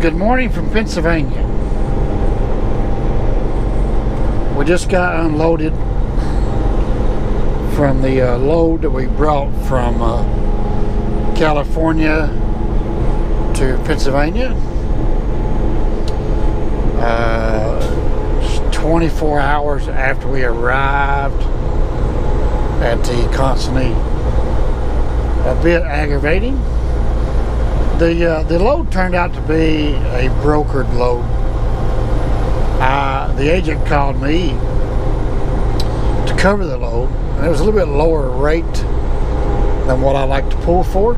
Good morning from Pennsylvania. We just got unloaded from the load that we brought from California to Pennsylvania. 24 hours after we arrived at the consignee. A bit aggravating. The load turned out to be a brokered load. The agent called me to cover the load, and it was a little bit lower rate than what I like to pull for.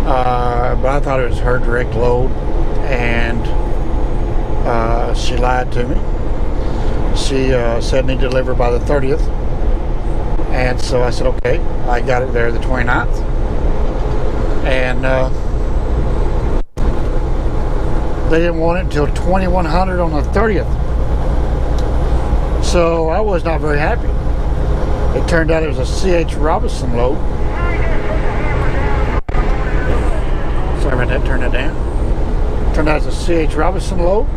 But I thought it was her direct load, and she lied to me. She said need to deliver by the 30th, and so I said okay. I got it there the 29th. And they didn't want it until 2100 on the 30th. So I was not very happy. It turned out it was a C.H. Robinson load. Sorry about that, turn that down. Turned out it was a C.H. Robinson load.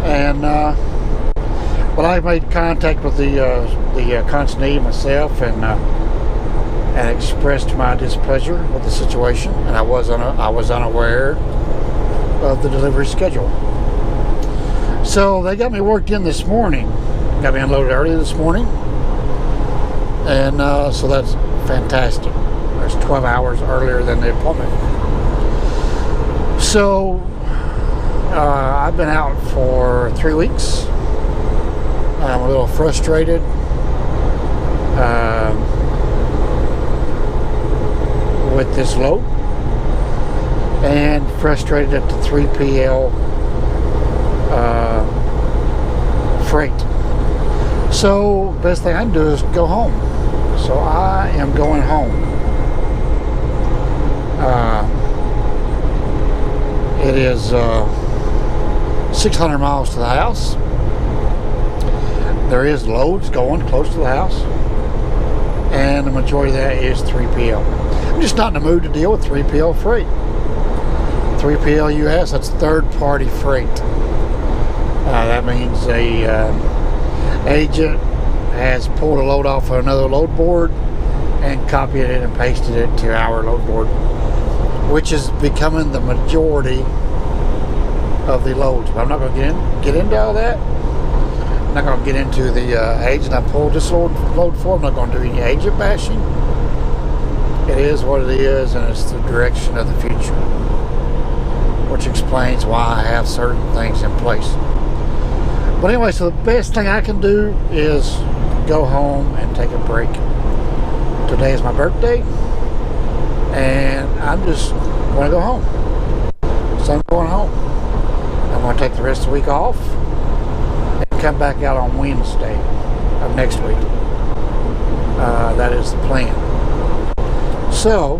And well, I made contact with the consignee myself and expressed my displeasure with the situation, and I was unaware of the delivery schedule. So they got me worked in this morning, got me unloaded early this morning, and so that's fantastic. That's 12 hours earlier than the appointment. So I've been out for 3 weeks. I'm a little frustrated. With this load, and frustrated at the 3PL freight. So best thing I can do is go home. So I am going home. It is 600 miles to the house. There is loads going close to the house, and the majority of that is 3PL. I'm just not in the mood to deal with 3PL freight. 3PL US, that's third-party freight. That means a agent has pulled a load off of another load board and copied it and pasted it to our load board, which is becoming the majority of the loads. But I'm not going to get into all that. I'm not going to get into the agent I pulled this load for. I'm not going to do any agent bashing. It is what it is, and it's the direction of the future, which explains why I have certain things in place. But anyway, so the best thing I can do is go home and take a break. Today is my birthday, and I'm just going to go home. So I'm going home. I'm going to take the rest of the week off and come back out on Wednesday of next week. That is the plan. So,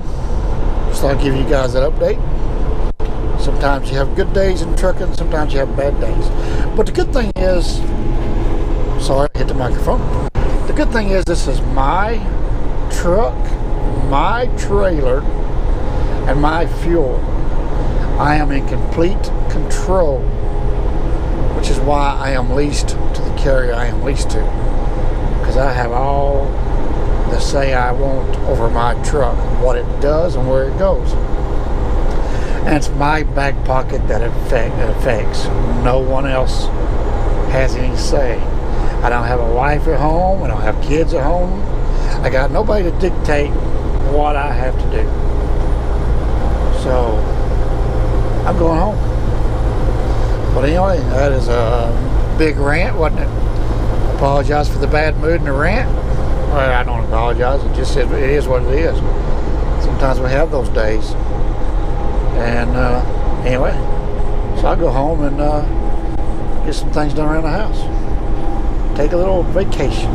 just thought I'd give you guys that update. Sometimes you have good days in trucking, sometimes you have bad days. But the good thing is, sorry, I hit the microphone. The good thing is this is my truck, my trailer, and my fuel. I am in complete control, which is why I am leased to the carrier I am leased to. Because I have all the say I want over my truck, what it does and where it goes. And it's my back pocket that it affects. No one else has any say. I don't have a wife at home. I don't have kids at home. I got nobody to dictate what I have to do. So I'm going home. But anyway, that is a big rant, wasn't it? I apologize for the bad mood and the rant. Well, I don't apologize. It just it is what it is. Sometimes we have those days. And anyway, so I'll go home and get some things done around the house. Take a little vacation.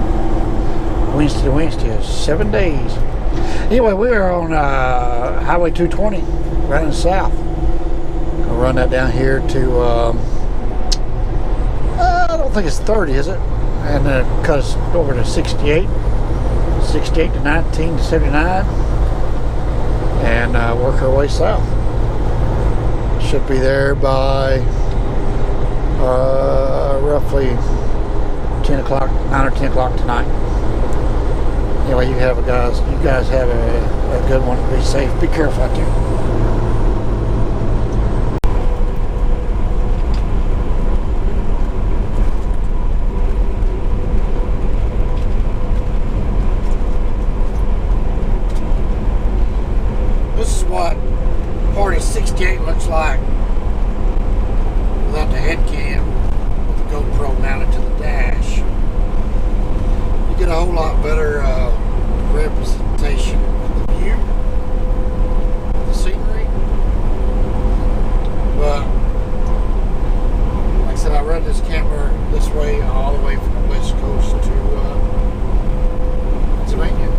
Wednesday to Wednesday is 7 days. Anyway, we are on Highway 220, running south. I'll run that down here to, I don't think it's 30, is it? And then it cuts over to 68 to 19 to 79, and work our way south. Should be there by roughly 10 o'clock, 9 or 10 o'clock tonight. Anyway, you guys have a good one. Be safe. Be careful out there. This is what Party 68 looks like without the head cam with the GoPro mounted to the dash. You get a whole lot better representation of the view, the scenery. But like I said, I run this camera this way all the way from the west coast to Pennsylvania.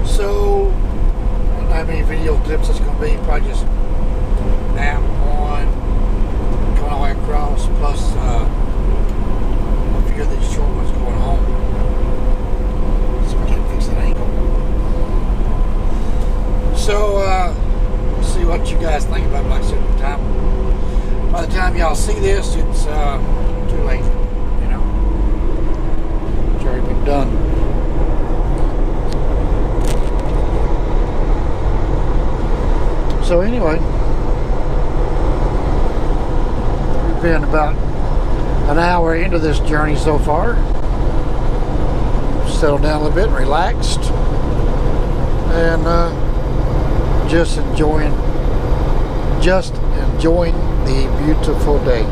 So I don't know how many video clips it's going to be. Probably just that one coming all the way across, plus a few of these short ones going home. So I can't fix that angle. So we'll see what you guys think about it. Like I said, by the time y'all see this, it's too late. You know, it's already been done. So anyway, we've been about an hour into this journey so far. Settled down a little bit and relaxed, and just enjoying the beautiful day.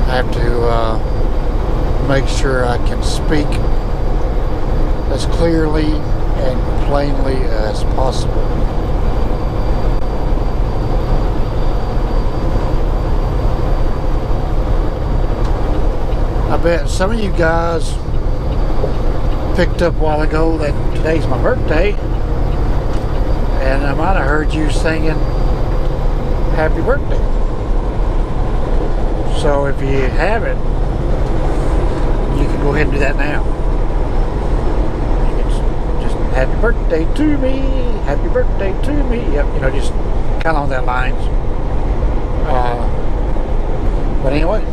I have to make sure I can speak as clearly and plainly as possible. I bet some of you guys picked up a while ago that today's my birthday, and I might have heard you singing happy birthday. So if you haven't, you can go ahead and do that now. Happy birthday to me, happy birthday to me. Yep, you know, just kind of on that lines. But anyway,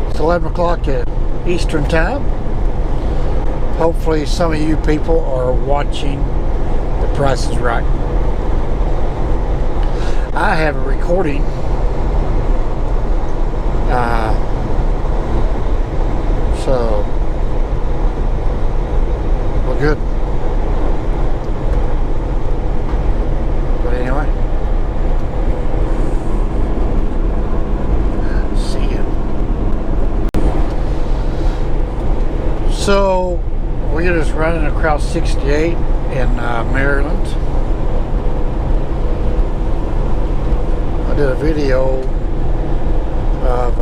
it's 11 o'clock at Eastern time. Hopefully some of you people are watching The Price is Right. I have a recording so we're good. But anyway, let's see it. So we're just running across 68 in Maryland. I did a video of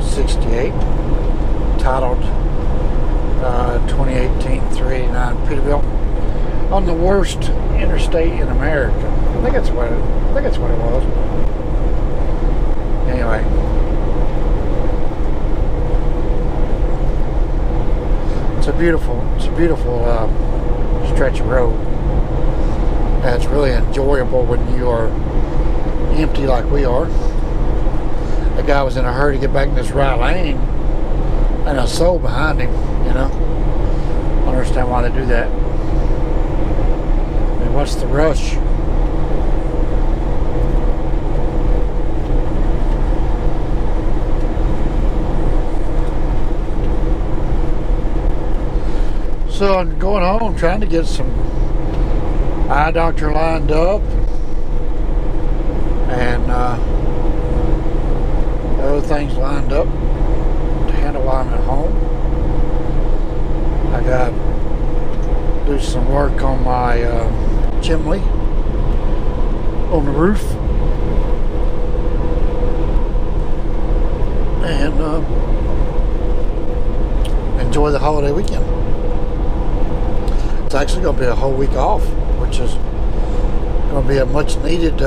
68 titled 2018-389 Peterbilt on the worst interstate in America. I think that's what it was. Anyway, it's a beautiful stretch of road. And it's really enjoyable when you are empty like we are. The guy was in a hurry to get back in this right lane, and I sold behind him, you know. I don't understand why they do that. I mean, what's the rush? So I'm going home trying to get some eye doctor lined up, and other things lined up to handle while I'm at home. I got to do some work on my chimney on the roof, and enjoy the holiday weekend. It's actually going to be a whole week off, which is going to be a much needed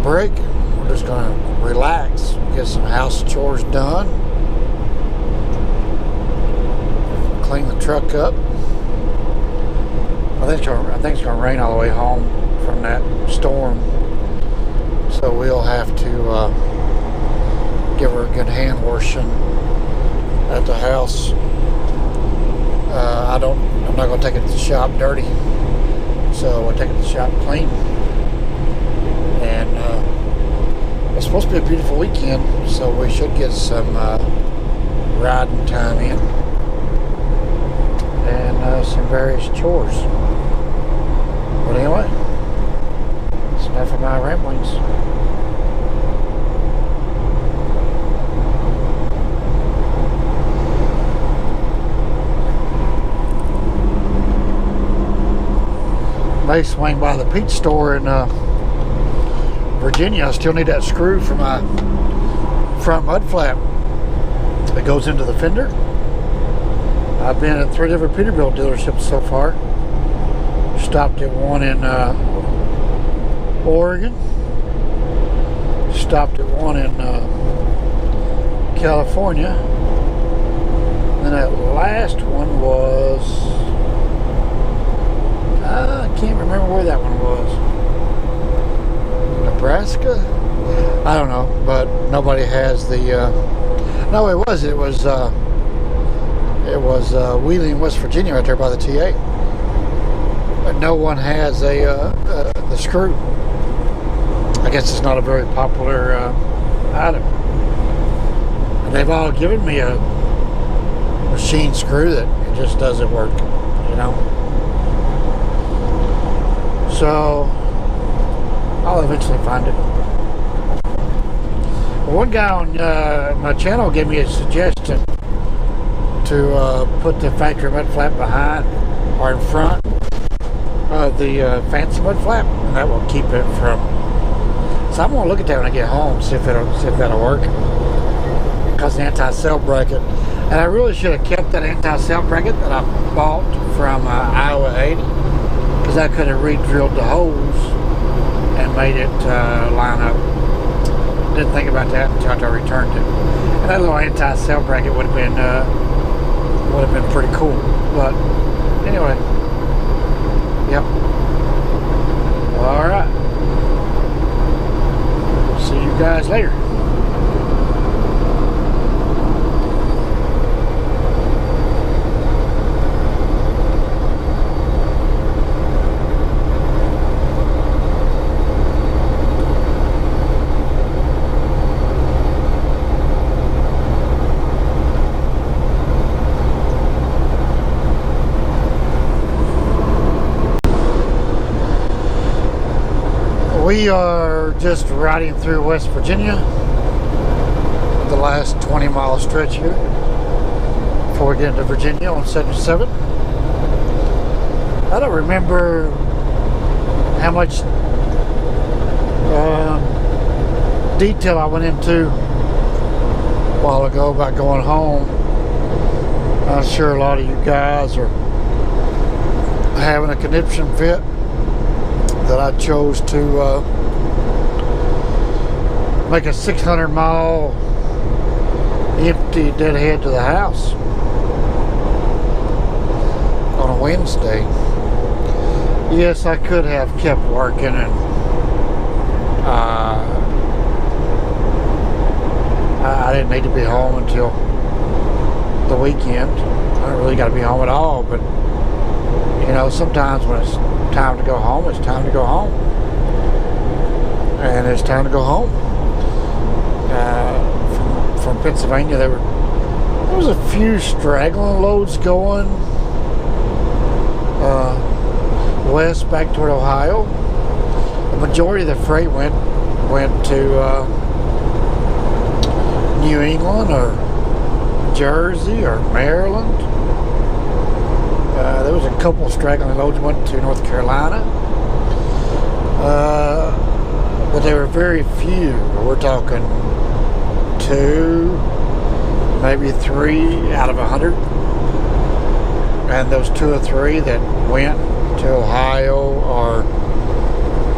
break. We're just going to relax, get some house chores done, clean the truck up. I I think it's gonna rain all the way home from that storm. So we'll have to give her a good hand washing at the house. I'm not gonna take it to the shop dirty, so we'll take it to the shop clean. And it's supposed to be a beautiful weekend, so we should get some riding time in and some various chores. But anyway, it's enough of my ramblings. May swing by the Peach store in Virginia. I still need that screw for my front mud flap that goes into the fender. I've been at 3 different Peterbilt dealerships so far. Stopped at one in Oregon. Stopped at one in California. And that last one was, I can't remember where that one was. Nebraska? I don't know, but nobody has the. No, it was Wheeling, West Virginia, right there by the TA. But no one has the screw. I guess it's not a very popular item. And they've all given me a machine screw that it just doesn't work, you know. So I'll eventually find it. Well, one guy on my channel gave me a suggestion to put the factory mud flap behind or in front of the fancy mud flap, and that will keep it from. So I'm gonna look at that when I get home, see if that'll work. Because the anti-cell bracket, and I really should have kept that anti-cell bracket that I bought from Iowa 80, because I could have re-drilled the holes and made it line up. Didn't think about that until I returned it. And that little anti-cell bracket would have been pretty cool. But anyway, yep. All right. See you guys later. We are just riding through West Virginia, the last 20-mile stretch here before we get into Virginia on 77. I don't remember how much detail I went into a while ago about going home. I'm sure a lot of you guys are having a conniption fit that I chose to make a 600-mile empty deadhead to the house on a Wednesday. Yes, I could have kept working, and I didn't need to be home until the weekend. I don't really got to be home at all, but you know, sometimes when it's time to go home, it's time to go home. And it's time to go home. From Pennsylvania, there was a few straggling loads going west back toward Ohio. The majority of the freight went to New England or Jersey or Maryland. There was a couple of straggling loads went to North Carolina, but there were very few. We're talking 2, maybe 3 out of 100, and those 2 or 3 that went to Ohio or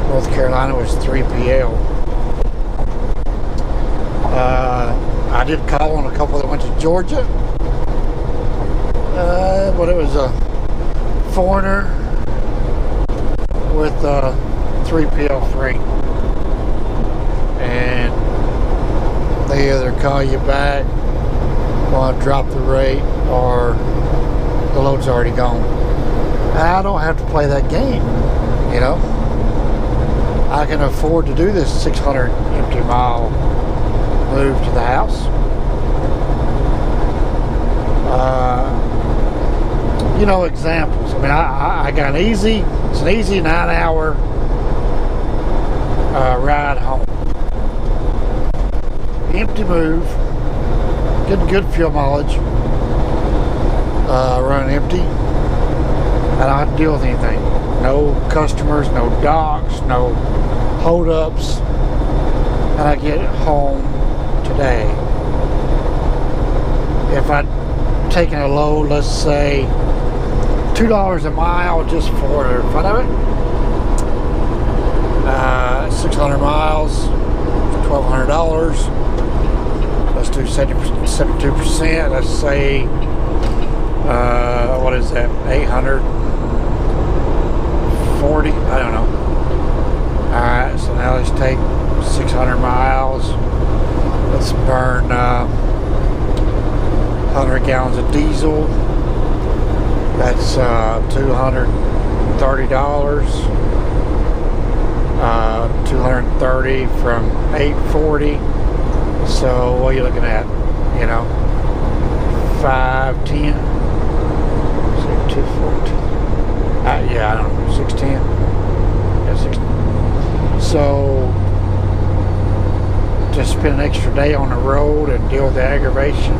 North Carolina was 3PL. I did call on a couple that went to Georgia, but it was a foreigner with 3PL free, and they either call you back, want to drop the rate, or the load's already gone. I don't have to play that game, you know. I can afford to do this 600 empty mile move to the house. You know, examples. I mean, I got it's an easy 9-hour ride home. Empty move, getting good fuel mileage, running empty. I don't have to deal with anything. No customers, no docks, no hold-ups. And I get home today. If I'd taken a load, let's say $2 a mile just for the fun of it, 600 miles, $1,200. Let's do 72%. Let's say, what is that? 840. I don't know. All right. So now let's take 600 miles. Let's burn 100 gallons of diesel. That's $230. 230 from 840. So what are you looking at? You know, 510. 214. Yeah, I don't know. 610. Yeah, 610. So to spend an extra day on the road and deal with the aggravation,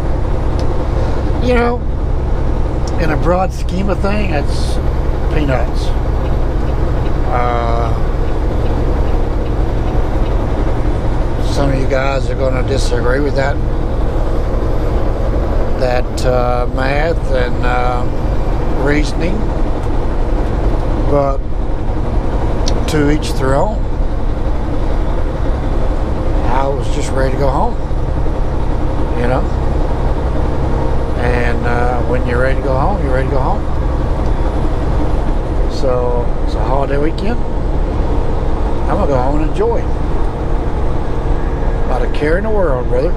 you know, in a broad scheme of things, that's peanuts. Some of you guys are going to disagree with that math and reasoning, but to each their own. I was just ready to go home, you know. And when you're ready to go home, you're ready to go home. So it's a holiday weekend. I'm gonna go home and enjoy. Not a care in the world, brother.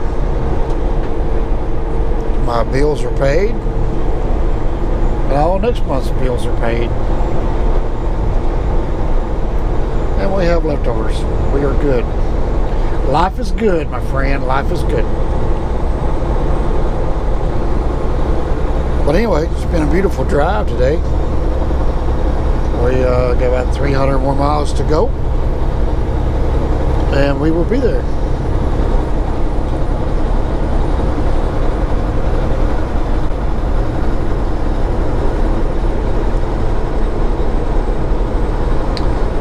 My bills are paid, and all next month's bills are paid, and we have leftovers. We are good. Life is good, my friend. Life is good. But anyway, it's been a beautiful drive today. We got about 300 more miles to go, and we will be there.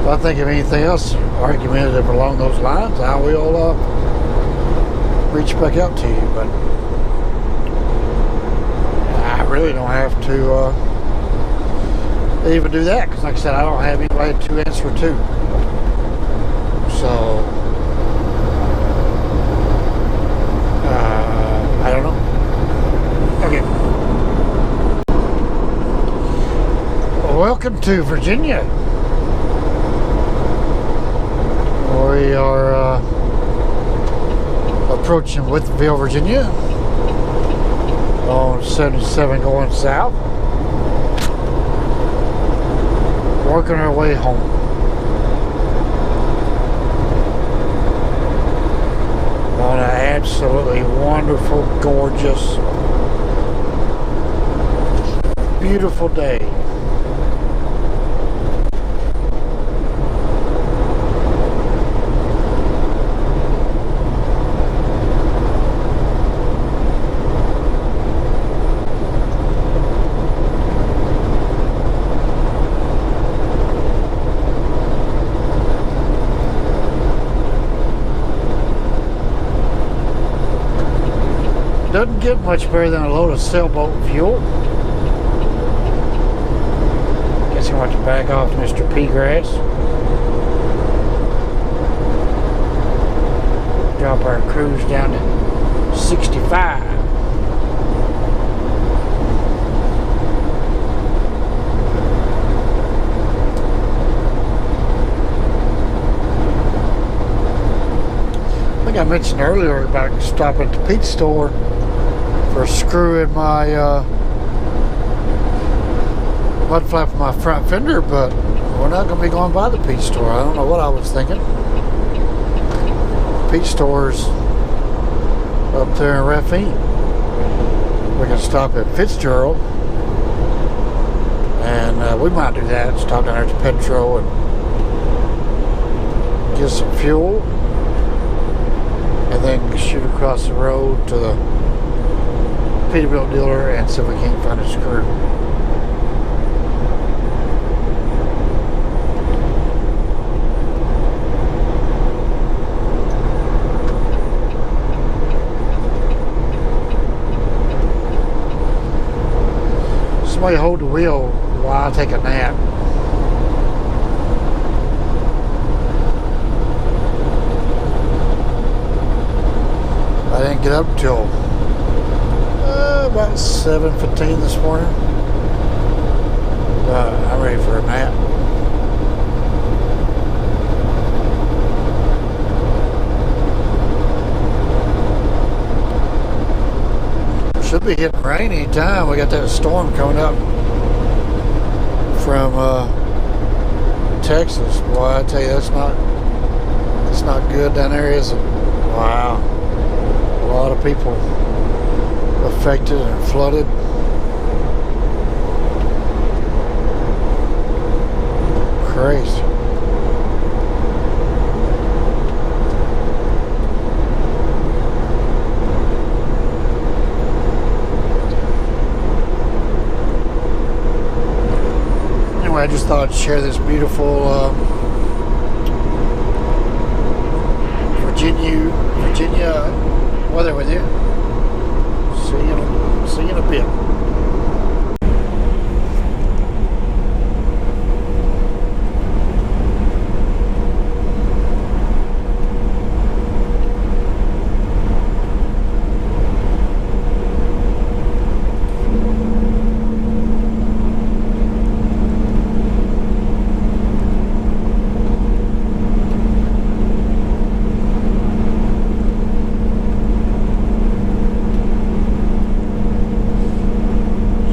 If I think of anything else argumentative along those lines, I will reach back out to you. But I really don't have to even do that, because like I said, I don't have anybody to answer to. So I don't know. Okay. Welcome to Virginia. We are approaching Withville, Virginia on 77 going south. Working our way home. On an absolutely wonderful, gorgeous, beautiful day. Doesn't get much better than a load of sailboat fuel. Guess I'm going to have to back off Mr. Peagrass. Drop our cruise down to 65. I mentioned earlier about stopping at the Pete store for screwing my mud flap on my front fender, but we're not going to be going by the Pete store. I don't know what I was thinking. Pete store's up there in Raffine. We're going to stop at Fitzgerald, and we might do that. Stop down there to Petro and get some fuel, and then shoot across the road to the Peterbilt dealer and see if we can't find a screw. Somebody hold the wheel while I take a nap. I didn't get up till about 7:15 this morning. I'm ready for a nap. Should be getting rain anytime. We got that storm coming up from Texas. Boy, I tell you, it's not good down there, is it? Wow. A lot of people affected and flooded. Crazy. Anyway, I just thought I'd share this beautiful Virginia weather with you. See you in a bit.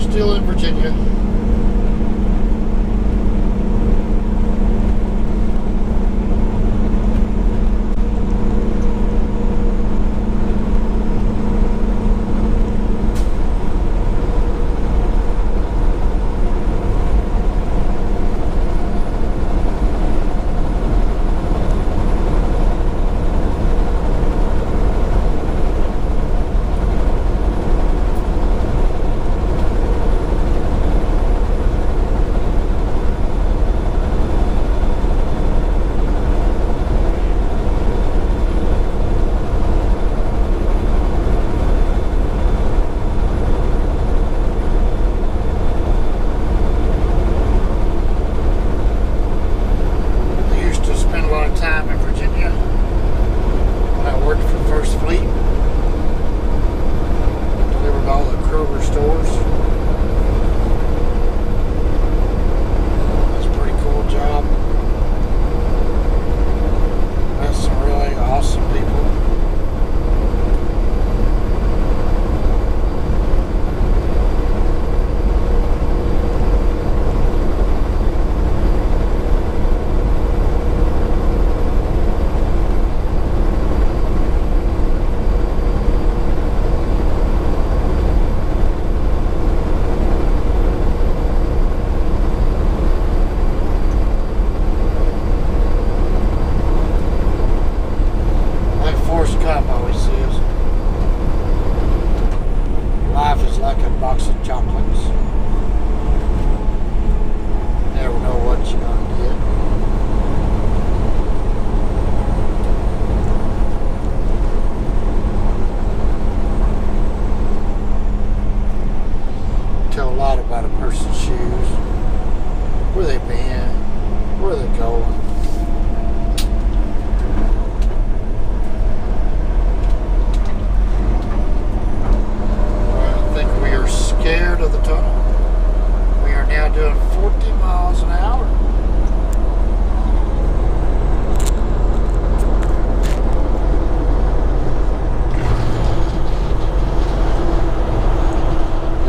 Still in Virginia.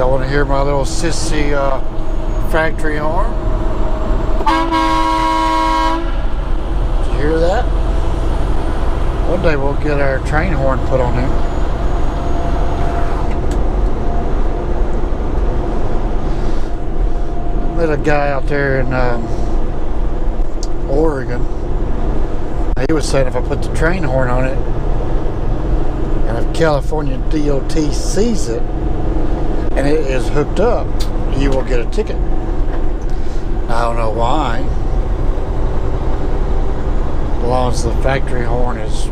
Y'all want to hear my little sissy factory horn? Did you hear that? One day we'll get our train horn put on him. I met a guy out there in Oregon. He was saying if I put the train horn on it, and if California DOT sees it and it is hooked up, you will get a ticket. I don't know why. As long as the factory horn is,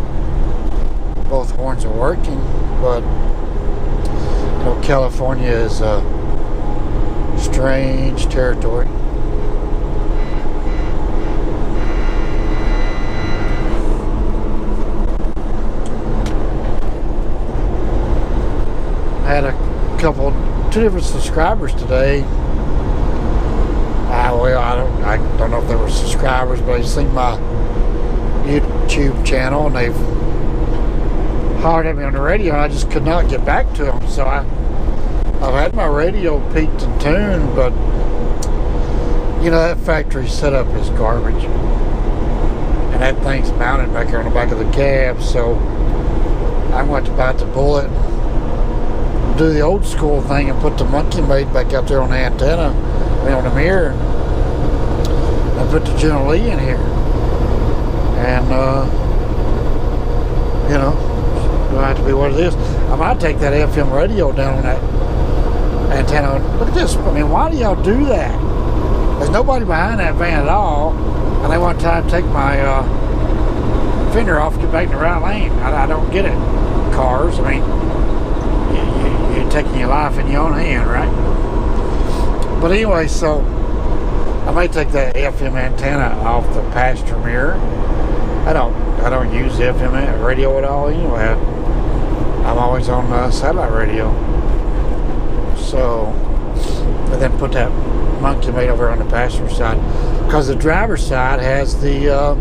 both horns are working, but you know, California is a strange territory. I had two different subscribers today. I don't know if they were subscribers, but they seen my YouTube channel and they've hollered at me on the radio, and I just could not get back to them. So I've had my radio peaked and tuned, but you know, that factory setup is garbage, and that thing's mounted back here on the back of the cab. So I'm going to bite the bullet, do the old school thing, and put the monkey made back out there on the antenna, on the mirror, and put the General Lee in here, and you know, it'll have to be what it is. I might take that FM radio down on that antenna. Look at this. I mean, why do y'all do that? There's nobody behind that van at all, and they want to try to take my fender off, get back in the right lane. I don't get it. Cars, I mean, you're taking your life in your own hand, right? But anyway, so I may take that FM antenna off the passenger mirror. I don't use FM radio at all anyway. I'm always on satellite radio. So, and then put that monkey made over on the passenger side, because the driver's side has the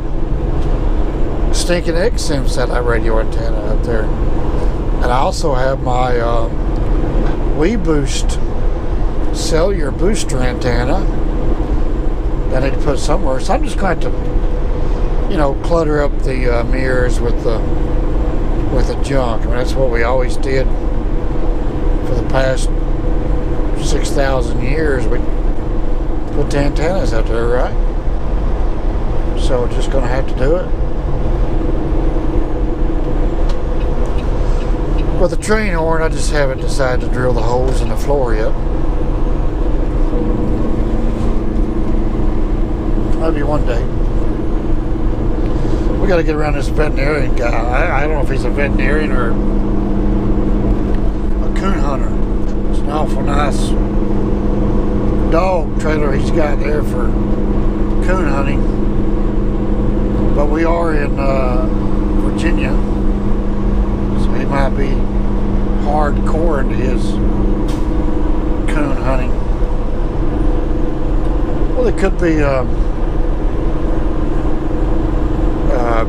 stinking XM satellite radio antenna up there. And I also have my WeBoost cellular booster antenna that I need to put somewhere. So I'm just going to, you know, clutter up the mirrors with the junk. I mean, that's what we always did for the past 6,000 years. We put the antennas out there, right? So we're just going to have to do it. With the train horn, I just haven't decided to drill the holes in the floor yet. Maybe one day. We got to get around this veterinarian guy. I don't know if he's a veterinarian or a coon hunter. It's an awful nice dog trailer he's got there for coon hunting. But we are in Virginia, so he might be hardcore into his coon hunting. Well, it could be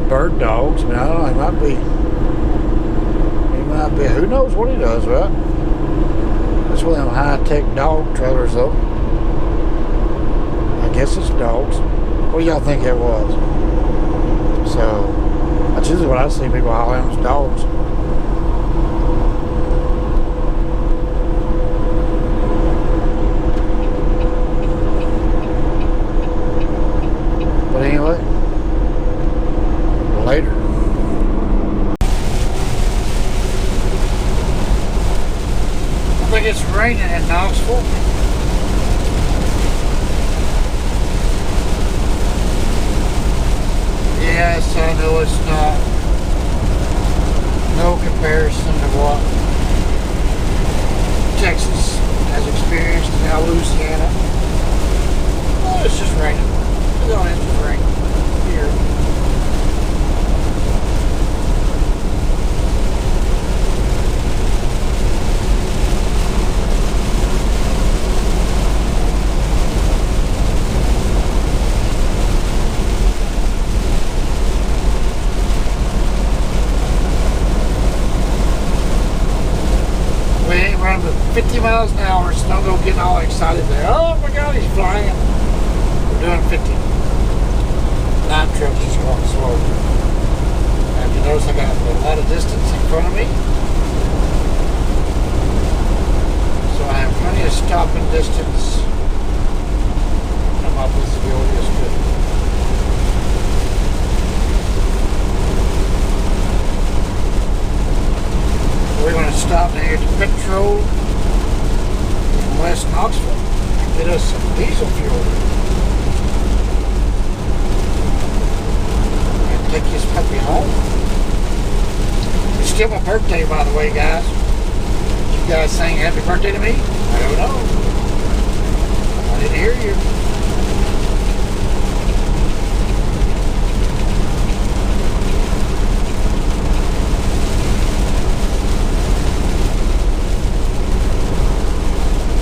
bird dogs. I mean, I don't know. He might be. Who knows what he does, right? That's one of them high-tech dog trailers, though. I guess it's dogs. What do y'all think it was? So that's usually what I see people hollering is dogs. But anyway, later. I think it's raining in Knoxville. Yes, I know it's not. No comparison to what Texas has experienced, now Louisiana. Oh, it's just raining. It's just raining here. We ain't running with 50 miles an an hour, so don't go getting all excited there. Oh my God, he's flying. We're doing 50. 9 trucks just going slow. And you notice I got a lot of distance in front of me. So I have plenty of stopping distance. And my visibility is good. We're going to stop here at the Petrol in West Knoxville and get us some diesel fuel. And take this puppy home. It's still my birthday, by the way, guys. You guys saying happy birthday to me? I don't know. I didn't hear you.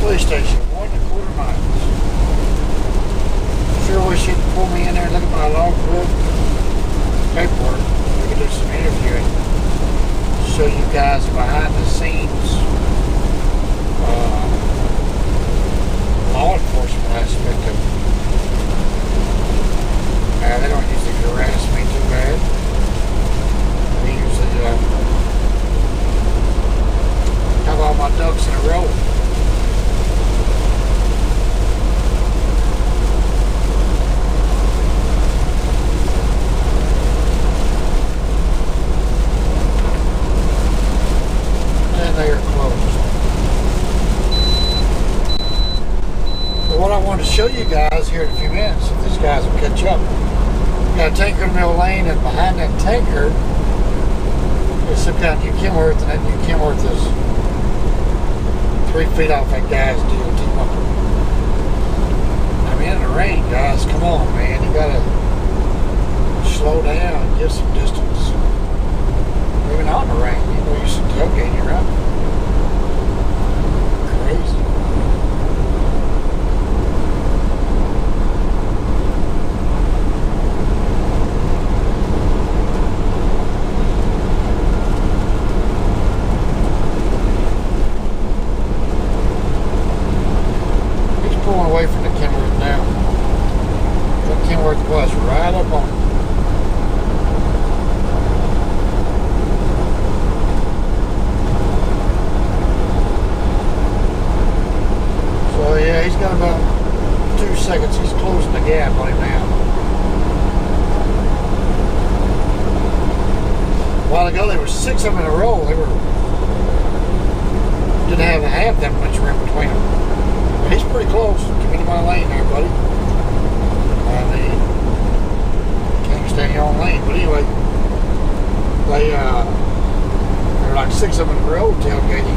Police station, 1.25 miles. Sure wish you'd pull me in there and look at my logbook paperwork. We could do some interviewing. Show you guys the behind the scenes law enforcement aspect of it. They don't usually harass me too bad. They usually have all my ducks in a row. They are closed. But what I want to show you guys here in a few minutes, if these guys will catch up, got a tanker in the middle lane, and behind that tanker is some kind of New Kenworth, and that New Kenworth is 3 feet off that guy's DOT bumper. I'm in the rain, guys. Come on, man. You gotta slow down and give some distance. Even on the rain, you know, you should tailgate, right? Crazy. He's pulling away from the Kenworth now. That Kenworth was right up on him. Yeah, he's got about 2 seconds. He's closing the gap on him now. A while ago, there were 6 of them in a row. They didn't have that much room between them. But he's pretty close. Come into my lane there, buddy. I mean, can't stay in your own lane. But anyway, there were like 6 of them in a row tailgating,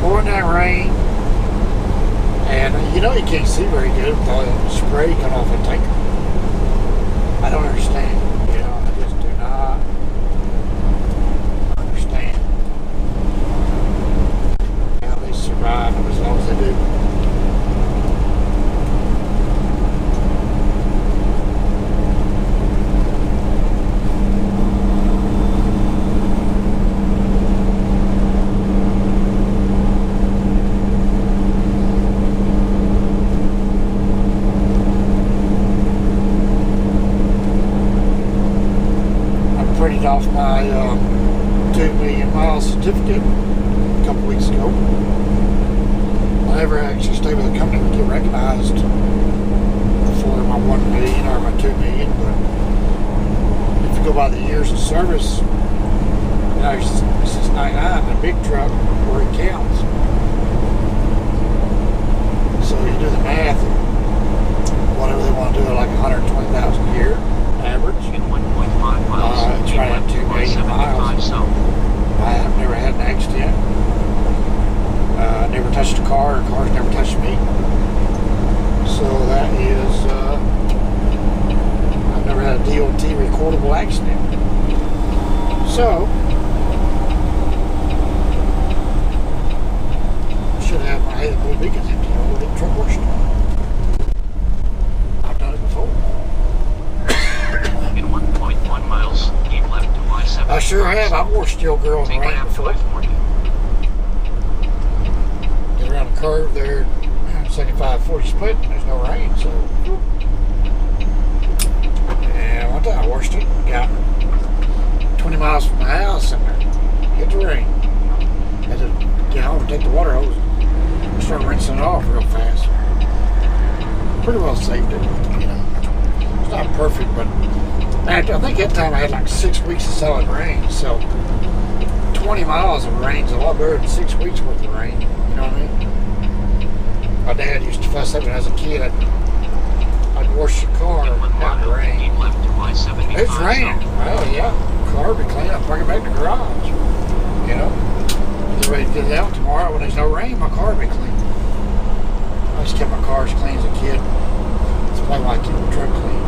pouring that rain. And you know you can't see very good with all the spray coming off the tanker. I don't understand. You know, I just do not understand how they survive as long as they do. Printed off my 2 million mile certificate a couple weeks ago. I never actually stayed with a company to get recognized for my 1 million or my 2 million, but if you go by the years of service, you know, since 99, the big truck where it counts. So you do the math, whatever they want to do, like 120,000 a year average. In 1.5 miles, it's right at 2 million miles. South. I've never had an accident. Never touched a car, or cars never touched me. So that is, I've never had a DOT recordable accident. So, should have my head blue beacons empty over the truck wash. I've done it before. In 1.1 miles, keep left to I-70. I sure have. I've wore Steel Girl in the rain before. Get around the curve there, 75-40 split, and there's no rain, so. And one time I washed it, got 20 miles from the house, and hit the rain. Had to get home and take the water hose and start rinsing it off real fast. Pretty well saved it, you know. It's not perfect, but I think that time I had like 6 weeks of solid rain, so 20 miles of rain's a lot better than 6 weeks worth of rain, you know what I mean? My dad used to fuss at me when I was a kid. I'd wash the car out in the rain. Keep left to I-75 It's raining. Well, yeah, car will be clean. I'll bring it back in the garage, you know? Get ready to get it out tomorrow when there's no rain. My car will be clean. I just kept my car as clean as a kid. That's probably why I keep the truck clean.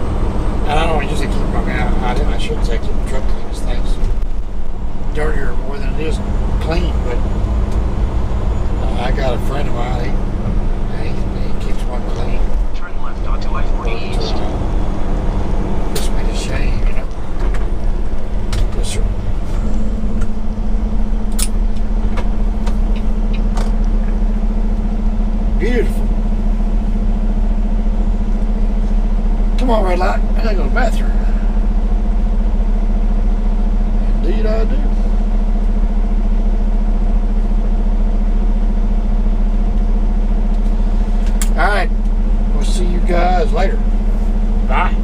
And I don't usually keep my I shouldn't say keep the truck clean. This thing's dirtier more than it is clean, but I got a friend of mine. He keeps one clean. Turn left onto I-40 East. Just made a shame, you know. Yes, sir. Beautiful. Come on, red light. I gotta go to the bathroom. Indeed, I do. All right. We'll see you guys later. Bye.